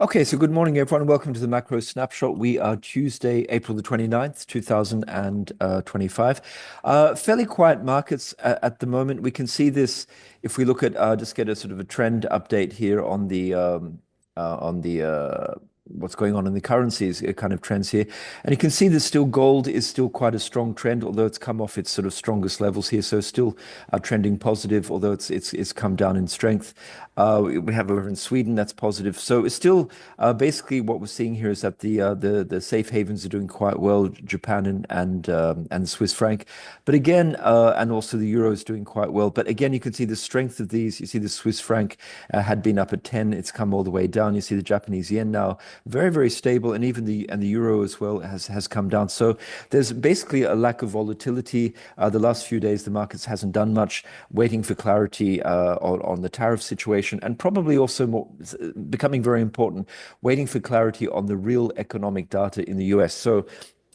Okay, so good morning, everyone. Welcome to the Macro Snapshot. We are Tuesday, April the 29th, 2025. Fairly quiet markets at the moment. We can see this if we look at just get a sort of a trend update here on the what's going on in the currencies, kind of trends here. And you can see that still gold is still quite a strong trend, although it's come off its sort of strongest levels here. So still trending positive, although it's come down in strength. We have over in Sweden that's positive. So it's still basically what we're seeing here is that the safe havens are doing quite well, Japan and Swiss franc. But again, and also the euro is doing quite well. But again, you can see the strength of these. You see the Swiss franc had been up at 10, it's come all the way down. You see the Japanese yen now very, very stable, and even the euro as well has come down. So there's basically a lack of volatility. The last few days, the markets hasn't done much, waiting for clarity on the tariff situation, and probably also more becoming very important, waiting for clarity on the real economic data in the US. So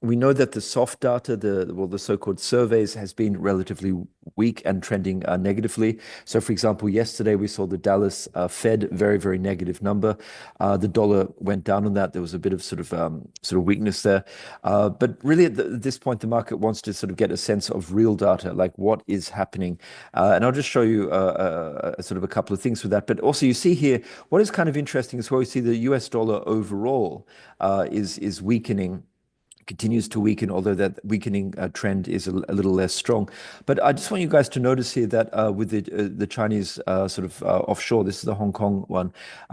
we know that the soft data, the so-called surveys, has been relatively weak and trending negatively. So, for example, yesterday we saw the Dallas Fed very, very negative number. The dollar went down on that. There was a bit of sort of weakness there. But really, at this point, the market wants to sort of get a sense of real data, like what is happening. And I'll just show you sort of a couple of things with that. But also, you see here what is kind of interesting is where we see the US dollar overall is weakening, continues to weaken, although that weakening trend is a little less strong. But I just want you guys to notice here that with the Chinese sort of offshore, this is the Hong Kong one,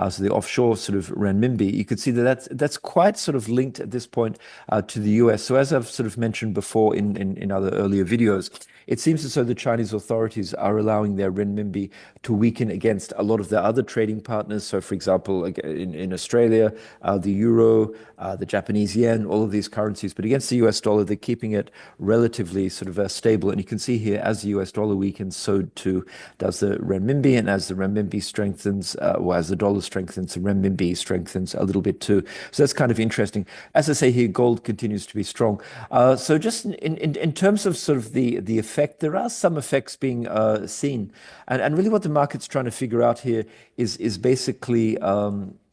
so the offshore sort of renminbi, you could see that that's quite sort of linked at this point to the US. So as I've sort of mentioned before in other earlier videos, it seems as though the Chinese authorities are allowing their renminbi to weaken against a lot of their other trading partners. So, for example, in Australia, the euro, the Japanese yen, all of these currencies. But against the US dollar, they're keeping it relatively sort of stable. And you can see here, as the US dollar weakens, so too does the renminbi. And as the renminbi strengthens, or as the dollar strengthens, the renminbi strengthens a little bit too. So that's kind of interesting. As I say here, gold continues to be strong. So just in terms of sort of the effect, there are some effects being seen. And really what the market's trying to figure out here is basically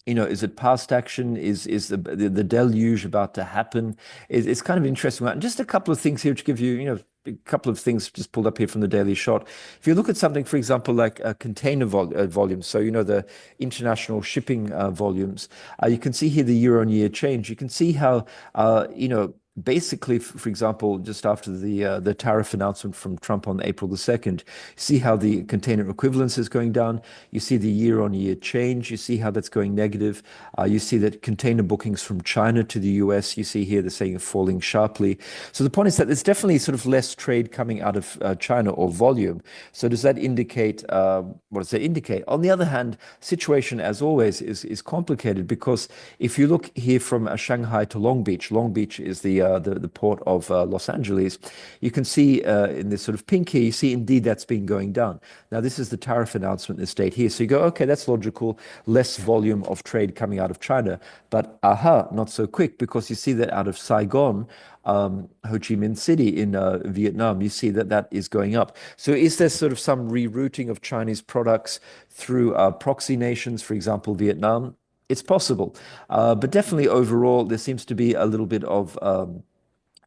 is it past action? Is the deluge about to happen? It's kind of interesting. And just a couple of things here to give you, a couple of things just pulled up here from the Daily Shot. If you look at something, for example, like container volumes, so the international shipping volumes, you can see here the year-on-year change. You can see how basically, for example, just after the tariff announcement from Trump on April the 2nd, see how the container equivalence is going down. You see the year-on-year change. You see how that's going negative. You see that container bookings from China to the US, you see here they're saying falling sharply. So the point is that there's definitely sort of less trade coming out of China, or volume. So does that indicate, what does that indicate? On the other hand, situation as always is complicated, because if you look here from Shanghai to Long Beach is the port of Los Angeles, you can see in this sort of pink here, you see indeed that's been going down. Now, this is the tariff announcement in this date here. So you go, okay, that's logical, less volume of trade coming out of China. But not so quick, because you see that out of Saigon, Ho Chi Minh City in Vietnam, you see that is going up. So is there sort of some rerouting of Chinese products through proxy nations, for example, Vietnam? It's possible. But definitely overall, there seems to be a little bit of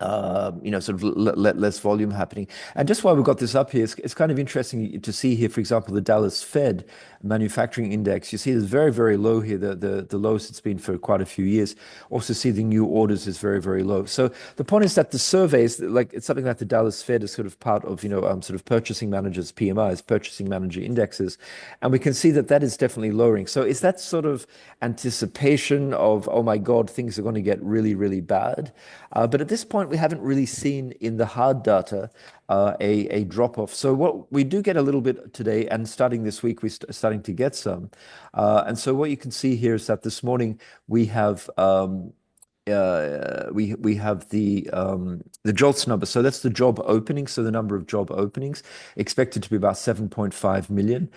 sort of less volume happening. And just while we've got this up here, it's kind of interesting to see here, for example, the Dallas Fed manufacturing index. You see it's very, very low here, the lowest it's been for quite a few years. Also see the new orders is very, very low. So the point is that the surveys, like it's something like the Dallas Fed is sort of part of, sort of purchasing managers, PMIs, purchasing manager indexes. And we can see that is definitely lowering. So is that sort of anticipation of, oh my God, things are going to get really, really bad? But at this point, we haven't really seen in the hard data a drop off. So what we do get a little bit today, and starting this week, we're starting to get some. And so what you can see here is that this morning we have we have the JOLTS number. So that's the job openings. So the number of job openings expected to be about 7.5 million,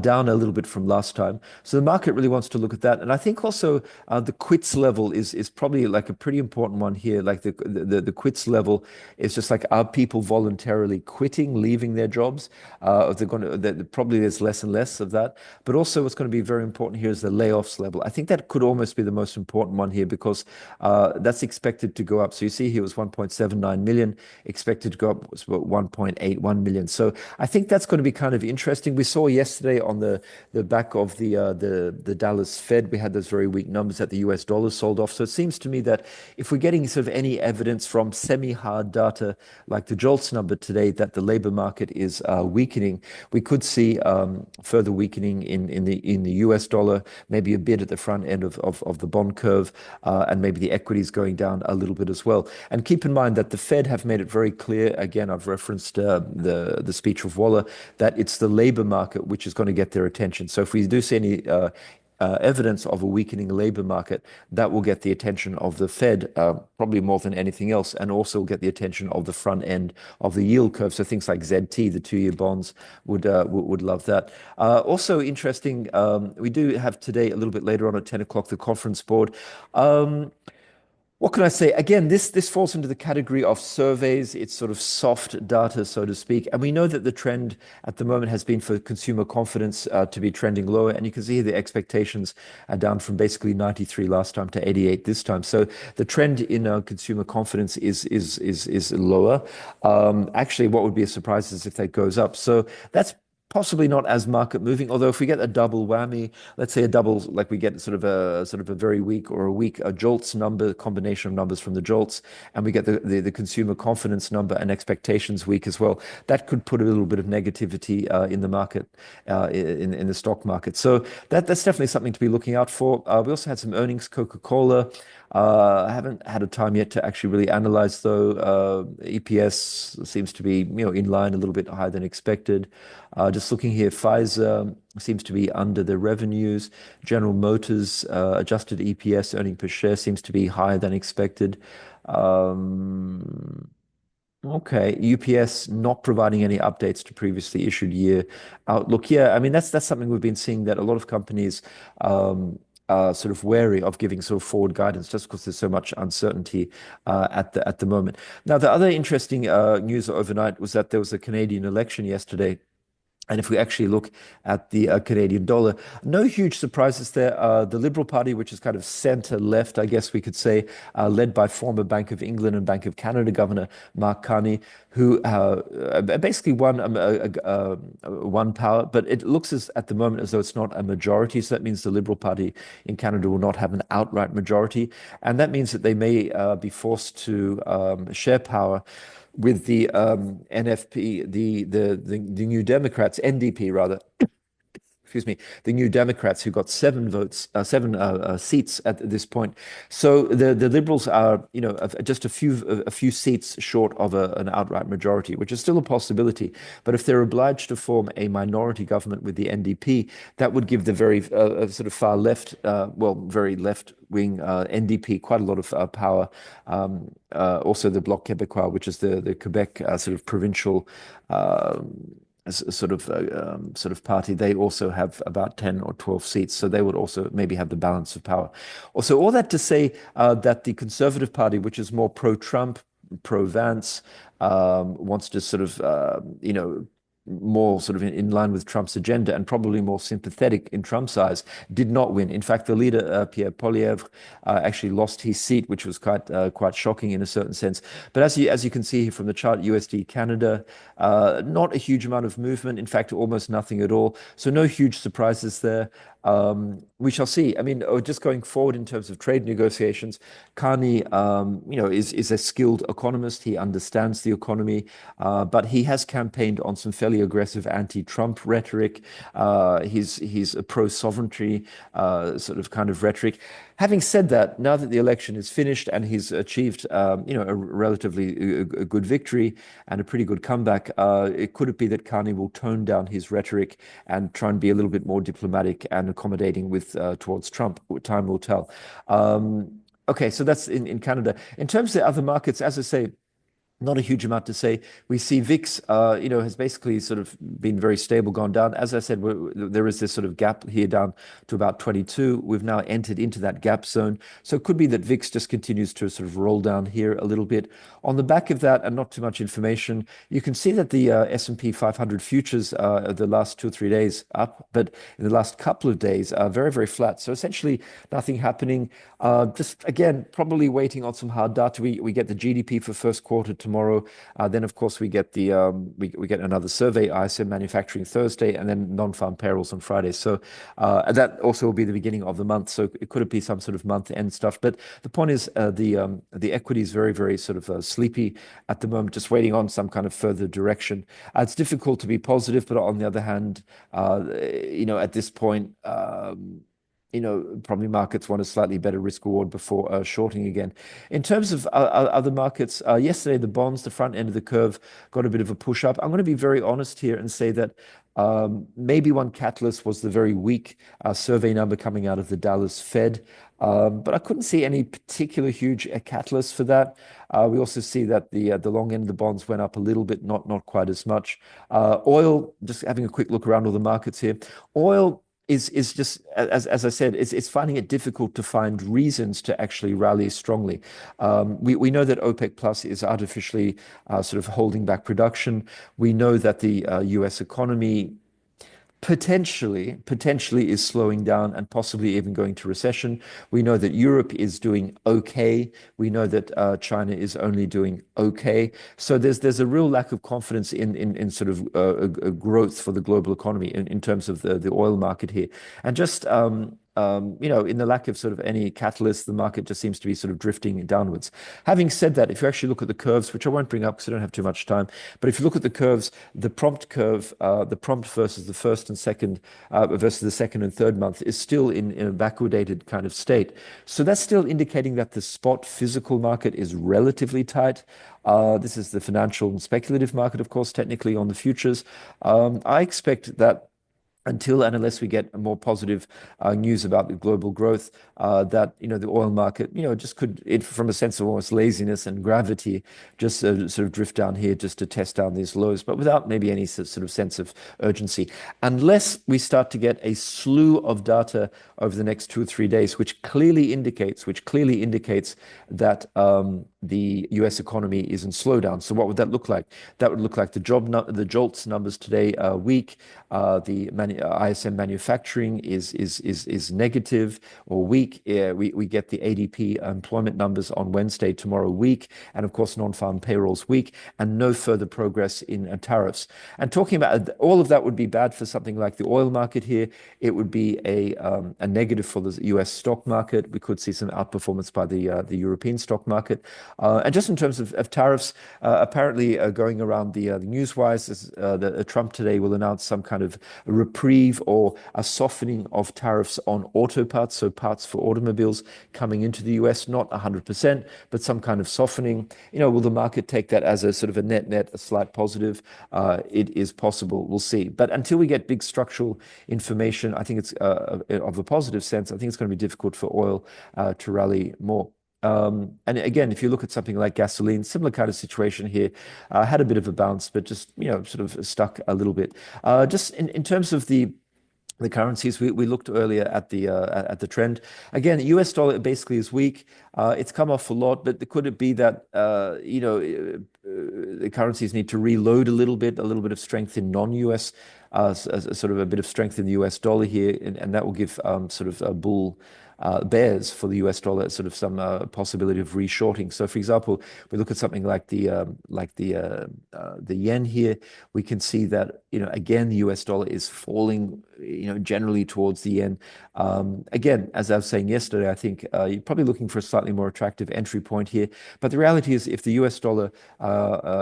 down a little bit from last time. So the market really wants to look at that. And I think also the quits level is probably like a pretty important one here. Like the quits level is just like, are people voluntarily quitting, leaving their jobs? If they're going to, probably there's less and less of that. But also what's going to be very important here is the layoffs level. I think that could almost be the most important one here because that's expected to go up. So you see here was 1.79 million, expected to go up was about 1.81 million. So I think that's going to be kind of interesting. We saw yesterday on the back of the Dallas Fed, we had those very weak numbers that the US dollar sold off. So it seems to me that if we're getting sort of any evidence from semi-hard data like the JOLTS number today that the labor market is weakening, we could see further weakening in the US dollar, maybe a bit at the front end of the bond curve, and maybe the equities going down a little bit as well. And keep in mind that the Fed have made it very clear, again, I've referenced the speech of Waller, that it's the labor market which is going to get their attention. So if we do see any evidence of a weakening labor market, that will get the attention of the Fed, probably more than anything else, and also get the attention of the front end of the yield curve. So things like ZT, the 2-year bonds, would love that. Also interesting, we do have today, a little bit later on at 10 o'clock, the conference board. What can I say? Again, this falls into the category of surveys. It's sort of soft data, so to speak. And we know that the trend at the moment has been for consumer confidence to be trending lower. And you can see the expectations are down from basically 93 last time to 88 this time. So the trend in consumer confidence is lower. Actually, what would be a surprise is if that goes up. So that's possibly not as market moving, although if we get a double whammy, let's say a double, like we get sort of a very weak or a weak a JOLTS number, combination of numbers from the JOLTS, and we get the consumer confidence number and expectations weak as well, that could put a little bit of negativity in the market, in the stock market. So that's definitely something to be looking out for. We also had some earnings, Coca-Cola. I haven't had a time yet to actually really analyze though. EPS seems to be, in line a little bit higher than expected. Just looking here, Pfizer seems to be under the revenues. General Motors adjusted EPS, earning per share, seems to be higher than expected. Okay, UPS not providing any updates to previously issued year outlook. Yeah, I mean that's something we've been seeing that a lot of companies are sort of wary of giving sort of forward guidance just because there's so much uncertainty at the moment. Now, the other interesting news overnight was that there was a Canadian election yesterday. And if we actually look at the Canadian dollar, no huge surprises there. The Liberal Party, which is kind of centre left, I guess we could say, led by former Bank of England and Bank of Canada Governor Mark Carney, who basically won power. But it looks at the moment as though it's not a majority. So that means the Liberal Party in Canada will not have an outright majority. And that means that they may be forced to share power with the NFP, the New Democrats, NDP rather, excuse me, the New Democrats who got 7 seats at this point. So the Liberals are, just a few seats short of an outright majority, which is still a possibility. But if they're obliged to form a minority government with the NDP, that would give the very sort of far left, very left wing NDP quite a lot of power. Also, the Bloc Québécois, which is the Quebec sort of provincial sort of party, they also have about 10 or 12 seats, so they would also maybe have the balance of power. Also, all that to say that the Conservative Party, which is more pro-Trump, pro-Vance, wants to sort of more sort of in line with Trump's agenda and probably more sympathetic in Trump's eyes, did not win. In fact, the leader, Pierre Poilievre, actually lost his seat, which was quite shocking in a certain sense. But as you can see here from the chart, USD Canada, not a huge amount of movement. In fact, almost nothing at all. So no huge surprises there. We shall see. I mean, just going forward in terms of trade negotiations, Carney, is a skilled economist. He understands the economy, but he has campaigned on some fairly aggressive anti-Trump rhetoric. He's a pro-sovereignty sort of kind of rhetoric. Having said that, now that the election is finished and he's achieved, a relatively a good victory and a pretty good comeback, could it be that Carney will tone down his rhetoric and try and be a little bit more diplomatic and accommodating with towards Trump? Time will tell. Okay, so that's in Canada. In terms of the other markets, as I say, not a huge amount to say. We see VIX, has basically sort of been very stable, gone down. As I said, there is this sort of gap here down to about 22. We've now entered into that gap zone. So it could be that VIX just continues to sort of roll down here a little bit. On the back of that, and not too much information, you can see that the S&P 500 futures the last 2 or 3 days up, but in the last couple of days are very, very flat. So essentially nothing happening. Just again, probably waiting on some hard data. We get the GDP for first quarter tomorrow. Then, of course, we get the we get another survey, ISM manufacturing Thursday, and then non-farm payrolls on Friday. So that also will be the beginning of the month. So it could be some sort of month-end stuff. But the point is, the equity is very, very sort of sleepy at the moment, just waiting on some kind of further direction. It's difficult to be positive, but on the other hand, at this point. Probably markets want a slightly better risk reward before shorting again. In terms of other markets, yesterday the bonds, the front end of the curve, got a bit of a push up. I'm going to be very honest here and say that maybe one catalyst was the very weak survey number coming out of the Dallas Fed. But I couldn't see any particular huge catalyst for that. We also see that the long end of the bonds went up a little bit, not quite as much. Oil, just having a quick look around all the markets here. Oil is just, as I said, it's finding it difficult to find reasons to actually rally strongly. We know that OPEC Plus is artificially sort of holding back production. We know that the US economy potentially is slowing down and possibly even going to recession. We know that Europe is doing okay. We know that China is only doing okay. So there's a real lack of confidence in sort of a growth for the global economy in terms of the oil market here. And just in the lack of sort of any catalyst, the market just seems to be sort of drifting downwards. Having said that, if you actually look at the curves, which I won't bring up because I don't have too much time, but if you look at the curves, the prompt curve, the prompt versus the first and second versus the second and third month is still in a backwardated kind of state. So that's still indicating that the spot physical market is relatively tight. This is the financial and speculative market, of course, technically on the futures. I expect that until and unless we get more positive news about the global growth, that the oil market just could, from a sense of almost laziness and gravity, just sort of drift down here just to test down these lows, but without maybe any sort of sense of urgency, unless we start to get a slew of data over the next 2 or 3 days, which clearly indicates that the US economy is in slowdown. So what would that look like? That would look like the JOLTS numbers today are weak. The ISM manufacturing is negative or weak. We get the ADP employment numbers on Wednesday, tomorrow weak, and of course non-farm payrolls weak, and no further progress in tariffs. And talking about all of that would be bad for something like the oil market here. It would be a negative for the US stock market. We could see some outperformance by the European stock market. And just in terms of tariffs, apparently going around the newswise, Trump today will announce some kind of reprieve or a softening of tariffs on auto parts, so parts for automobiles coming into the US, not 100%, but some kind of softening. Will the market take that as a sort of a net, a slight positive? It is possible. We'll see. But until we get big structural information, I think it's of a positive sense, I think it's going to be difficult for oil to rally more. And again, if you look at something like gasoline, similar kind of situation here, had a bit of a bounce, but just sort of stuck a little bit. Just in terms of the currencies, we looked earlier at the trend. Again, the US dollar basically is weak. It's come off a lot, but could it be that the currencies need to reload a little bit of strength in non-US, sort of a bit of strength in the US dollar here, and that will give sort of a bull bears for the US dollar, sort of some possibility of reshorting. So, for example, we look at something like the yen here. We can see that again the US dollar is falling generally towards the yen. Again, as I was saying yesterday, I think you're probably looking for a slightly more attractive entry point here. But the reality is, if the US dollar,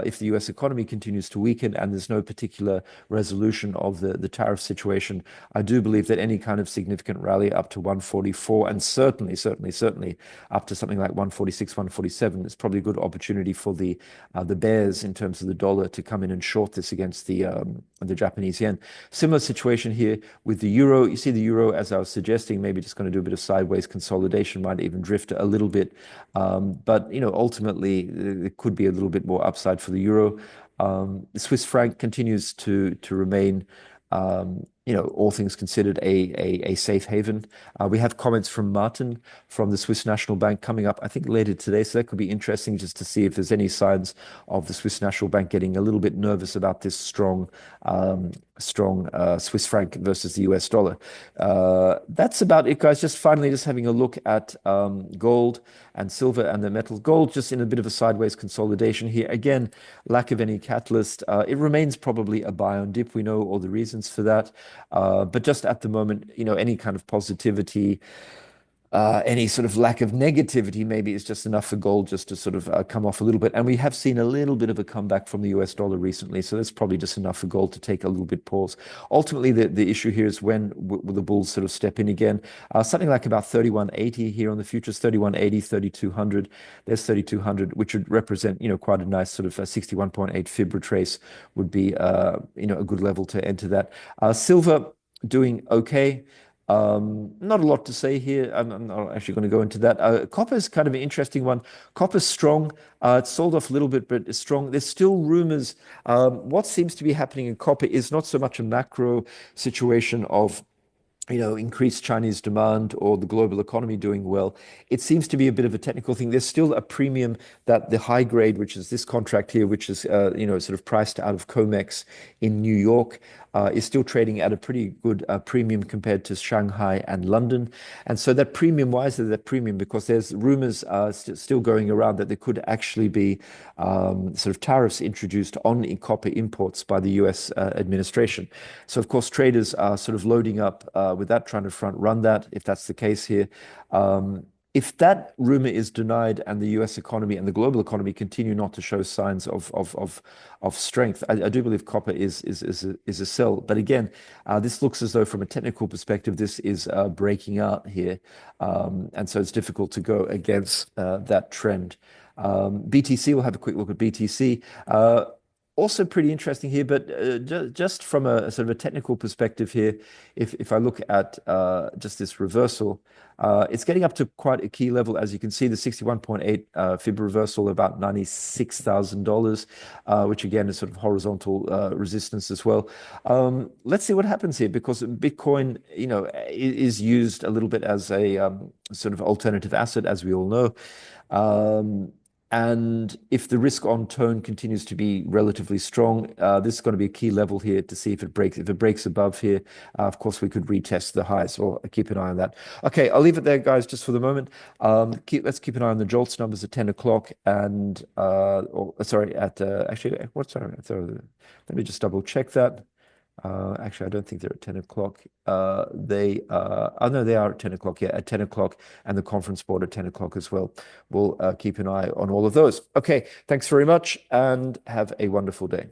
if the US economy continues to weaken and there's no particular resolution of the tariff situation, I do believe that any kind of significant rally up to 144 and certainly up to something like 146, 147. It's probably a good opportunity for the bears in terms of the dollar to come in and short this against the Japanese yen. Similar situation here with the euro. You see the euro, as I was suggesting, maybe just going to do a bit of sideways consolidation, might even drift a little bit. But ultimately, it could be a little bit more upside for the euro. The Swiss franc continues to remain, all things considered, a safe haven. We have comments from Martin from the Swiss National Bank coming up, I think, later today. So that could be interesting just to see if there's any signs of the Swiss National Bank getting a little bit nervous about this strong Swiss franc versus the US dollar. That's about it, guys. Just finally, just having a look at gold and silver and the metals. Gold just in a bit of a sideways consolidation here. Again, lack of any catalyst. It remains probably a buy on dip. We know all the reasons for that. But just at the moment, any kind of positivity, any sort of lack of negativity maybe is just enough for gold just to sort of come off a little bit. And we have seen a little bit of a comeback from the US dollar recently. So that's probably just enough for gold to take a little bit pause. Ultimately, the issue here is when will the bulls sort of step in again? Something like about 3180 here on the futures, 3180, 3200. There's 3200, which would represent, quite a nice sort of 61.8 fib retrace would be, a good level to enter that. Silver doing okay. Not a lot to say here. I'm not actually going to go into that. Copper is kind of an interesting one. Copper's strong. It's sold off a little bit, but it's strong. There's still rumors. What seems to be happening in copper is not so much a macro situation of increased Chinese demand or the global economy doing well. It seems to be a bit of a technical thing. There's still a premium that the high grade, which is this contract here, which is, sort of priced out of COMEX in New York, is still trading at a pretty good premium compared to Shanghai and London. And so that premium, why is there that premium? Because there's rumors still going around that there could actually be sort of tariffs introduced on copper imports by the US administration. So, of course, traders are sort of loading up with that, trying to front run that, if that's the case here. If that rumor is denied and the US economy and the global economy continue not to show signs of strength, I do believe copper is a sell. But again, this looks as though from a technical perspective, this is breaking out here. And so it's difficult to go against that trend. BTC, we'll have a quick look at BTC. Also pretty interesting here, but just from a sort of a technical perspective here, if I look at just this reversal, it's getting up to quite a key level. As you can see, the 61.8 fib reversal, about $96,000, which again is sort of horizontal resistance as well. Let's see what happens here, because Bitcoin, is used a little bit as a sort of alternative asset, as we all know. And if the risk on tone continues to be relatively strong, this is going to be a key level here to see if it breaks. If it breaks above here, of course, we could retest the highs. So I'll keep an eye on that. Okay, I'll leave it there, guys, just for the moment. Let's keep an eye on the JOLTS numbers at 10 o'clock. And, sorry, actually, what's sorry? Let me just double check that. Actually, I don't think they're at 10 o'clock. No, they are at 10 o'clock. Yeah, at 10 o'clock, and the conference board at 10 o'clock as well. We'll keep an eye on all of those. Okay, thanks very much, and have a wonderful day.